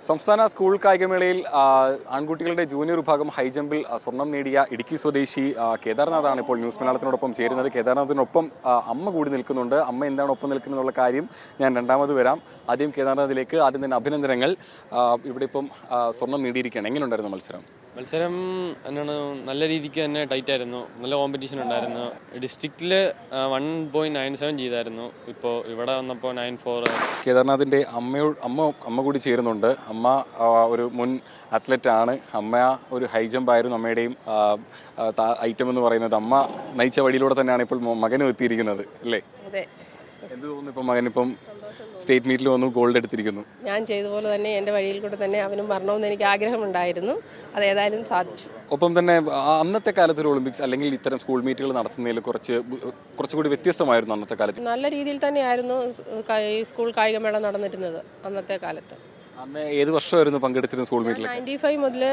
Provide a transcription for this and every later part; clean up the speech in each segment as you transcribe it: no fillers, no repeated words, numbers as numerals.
സംസ്ഥാന സ്കൂൾ കായികമേളയിൽ ആൺകുട്ടികളുടെ ജൂനിയർ വിഭാഗം ഹൈജമ്പിൽ സ്വർണം നേടിയ ഇടുക്കി സ്വദേശി കേദാർനാഥാണ് ഇപ്പോൾ ന്യൂസ് മലയാളത്തിനോടൊപ്പം ചേരുന്നത്. കേദാർനാഥിനൊപ്പം അമ്മ കൂടി നിൽക്കുന്നുണ്ട്. അമ്മ എന്താണ് ഒപ്പം നിൽക്കുന്നതെന്നുള്ള കാര്യം ഞാൻ രണ്ടാമത് വരാം. ആദ്യം കേദാർനാഥിലേക്ക്. ആദ്യം തന്നെ അഭിനന്ദനങ്ങൾ. ഇവിടെ ഇപ്പം സ്വർണം നേടിയിരിക്കുകയാണ്. എങ്ങനെയുണ്ടായിരുന്നു മത്സരം? എന്താണ് നല്ല രീതിക്ക് തന്നെ ടൈറ്റ് ആയിരുന്നു. നല്ല കോമ്പറ്റീഷൻ ഉണ്ടായിരുന്നു. ഡിസ്ട്രിക്റ്റിൽ 1.97 ചെയ്തായിരുന്നു. ഇപ്പോൾ ഇവിടെ വന്നപ്പോൾ 9.4. കേദാർനാഥിൻ്റെ അമ്മ കൂടി ചേരുന്നുണ്ട്. അമ്മ ഒരു മുൻ അത്ലറ്റ് ആണ്. അമ്മ ഒരു ഹൈ ജമ്പ് ആയിരുന്നു അമ്മയുടെയും ഐറ്റം എന്ന് പറയുന്നത്. അമ്മ നയിച്ച വഴിയിലൂടെ തന്നെയാണ് ഇപ്പോൾ മകനും എത്തിയിരിക്കുന്നത് അല്ലേ? എന്ത് തോന്നുന്നു ഇപ്പം മകനിപ്പം സ്റ്റേറ്റ് മീറ്റിൽ വന്നു ഗോൾഡ് എടുത്തിരിക്കുന്നു? ഞാൻ ചെയ്ത പോലെ തന്നെ എൻ്റെ വഴിയിൽ കൂടെ തന്നെ അവനും വരണമെന്ന് എനിക്ക് ആഗ്രഹമുണ്ടായിരുന്നു. അതേതായാലും സാധിച്ചു. ഒപ്പം തന്നെ അന്നത്തെ കാലത്ത് ഒരു ഒളിമ്പിക്സ് അല്ലെങ്കിൽ ഇത്തരം സ്കൂൾ മീറ്റുകൾ നടത്തുന്നതിൽ കുറച്ചുകൂടി വ്യത്യസ്തമായിരുന്നു അന്നത്തെ കാലത്ത്. നല്ല രീതിയിൽ തന്നെയായിരുന്നു സ്കൂൾ കായികമേള നടന്നിരുന്നത് അന്നത്തെ കാലത്ത്. അന്ന് ഏത് വർഷമായിരുന്നു പങ്കെടുത്തിരുന്നത് സ്കൂൾ മീറ്റിൽ? 95 മുതൽ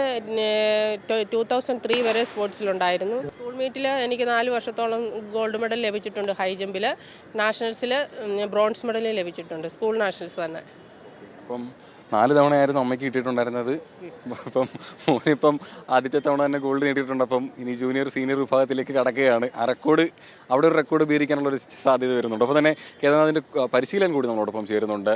2003 വരെ സ്പോർട്സിലുണ്ടായിരുന്നു. സ്കൂൾ മീറ്റിൽ എനിക്ക് 4 വർഷത്തോളം ഗോൾഡ് മെഡൽ ലഭിച്ചിട്ടുണ്ട്. ഹൈ ജമ്പിൽ നാഷണൽസിൽ ബ്രോൺസ് മെഡൽ ലഭിച്ചിട്ടുണ്ട്. സ്കൂൾ നാഷണൽസ് തന്നെ. അപ്പം 4 തവണയായിരുന്നു അമ്മയ്ക്ക് കിട്ടിയിട്ടുണ്ടായിരുന്നത്. അപ്പം മോനിപ്പം ആദ്യത്തെ തവണ തന്നെ ഗോൾഡ് നേടിയിട്ടുണ്ട്. അപ്പം ഇനി ജൂനിയർ സീനിയർ വിഭാഗത്തിലേക്ക് കടക്കുകയാണ്. ആ റെക്കോർഡ് അവിടെ ഒരു റെക്കോർഡ് ഭേദിക്കാനുള്ളൊരു സാധ്യത വരുന്നുണ്ട്. അപ്പോൾ തന്നെ കേദാർനാഥിൻ്റെ പരിശീലനം കൂടി നമ്മളോടൊപ്പം ചേരുന്നുണ്ട്.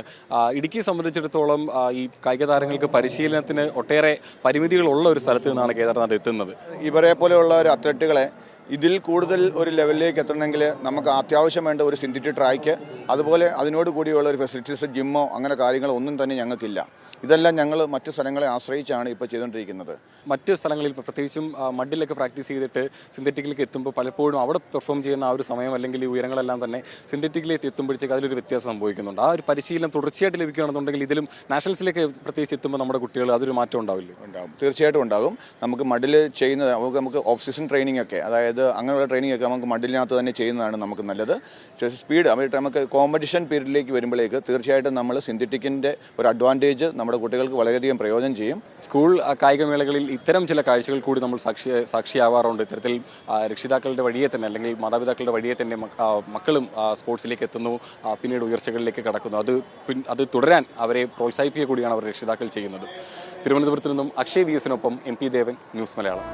ഇടുക്കിയെ സംബന്ധിച്ചിടത്തോളം ഈ കായിക താരങ്ങൾക്ക് പരിശീലനത്തിന് ഒട്ടേറെ പരിമിതികളുള്ള ഒരു സ്ഥലത്ത് നിന്നാണ് കേദാർനാഥ് എത്തുന്നത്. ഇവരെ പോലെയുള്ള ഒരു അത്ലറ്റുകളെ ഇതിൽ കൂടുതൽ ഒരു ലെവലിലേക്ക് എത്തണമെങ്കിൽ നമുക്ക് അത്യാവശ്യം വേണ്ട ഒരു സിന്തറ്റിക് ട്രാക്ക്, അതുപോലെ അതിനോട് കൂടിയുള്ള ഒരു ഫെസിലിറ്റീസ്, ജിമ്മോ അങ്ങനെ കാര്യങ്ങളോ ഒന്നും തന്നെ ഞങ്ങൾക്കില്ല. ഇതെല്ലാം ഞങ്ങൾ മറ്റു സ്ഥലങ്ങളെ ആശ്രയിച്ചാണ് ഇപ്പോൾ ചെയ്തുകൊണ്ടിരിക്കുന്നത്. മറ്റ് സ്ഥലങ്ങളിൽ പ്രത്യേകിച്ചും മഡിലൊക്കെ പ്രാക്ടീസ് ചെയ്തിട്ട് സിന്തറ്റിക്കിലേക്ക് എത്തുമ്പോൾ പലപ്പോഴും അവിടെ പെർഫോം ചെയ്യുന്ന ആ ഒരു സമയം അല്ലെങ്കിൽ ഈ ഉയരങ്ങളെല്ലാം തന്നെ സിന്തറ്റിക്കിലേക്ക് എത്തുമ്പോഴത്തേക്ക് അതിലൊരു വ്യത്യാസം സംഭവിക്കുന്നുണ്ട്. ആ ഒരു പരിശീലനം തുടർച്ചയായിട്ട് ലഭിക്കുകയാണെന്നുണ്ടെങ്കിൽ ഇതിലും നാഷണൽസിലേക്ക് പ്രത്യേകിച്ച് എത്തുമ്പോൾ നമ്മുടെ കുട്ടികൾ അതൊരു മാറ്റം ഉണ്ടാവില്ലേ? ഉണ്ടാകും, തീർച്ചയായിട്ടും ഉണ്ടാകും. നമുക്ക് മഡിൽ ചെയ്യുന്നത് നമുക്ക് ഓഫ് സീസൺ ട്രെയിനിങ് ഒക്കെ, അതായത് അങ്ങനെയുള്ള ട്രെയിനിങ് ഒക്കെ നമുക്ക് മഡിലിനകത്ത് തന്നെ ചെയ്യുന്നതാണ് നമുക്ക് നല്ലത്. സ്പീഡ് നമുക്ക് കോമ്പറ്റീഷൻ പീരീഡിലേക്ക് വരുമ്പോഴേക്ക് തീർച്ചയായിട്ടും നമ്മൾ സിന്തറ്റിക്കിൻ്റെ ഒരു അഡ്വാൻറ്റേജ് നമ്മുടെ കുട്ടികൾക്ക് വളരെയധികം പ്രയോജനം ചെയ്യും. സ്കൂൾ കായികമേളകളിൽ ഇത്തരം ചില കാഴ്ചകൾ കൂടി നമ്മൾ സാക്ഷിയാവാറുണ്ട്. ഇത്തരത്തിൽ രക്ഷിതാക്കളുടെ വഴിയെ തന്നെ അല്ലെങ്കിൽ മാതാപിതാക്കളുടെ വഴിയെ തന്നെ മക്കളും സ്പോർട്സിലേക്ക് എത്തുന്നു, പിന്നീട് ഉയർച്ചകളിലേക്ക് കടക്കുന്നു. അത് തുടരാൻ അവരെ പ്രോത്സാഹിപ്പിക്കുക കൂടിയാണ് അവർ രക്ഷിതാക്കൾ ചെയ്യുന്നത്. തിരുവനന്തപുരത്ത് നിന്നും അക്ഷയ് VS-നൊപ്പം MP ദേവൻ, ന്യൂസ് മലയാളം.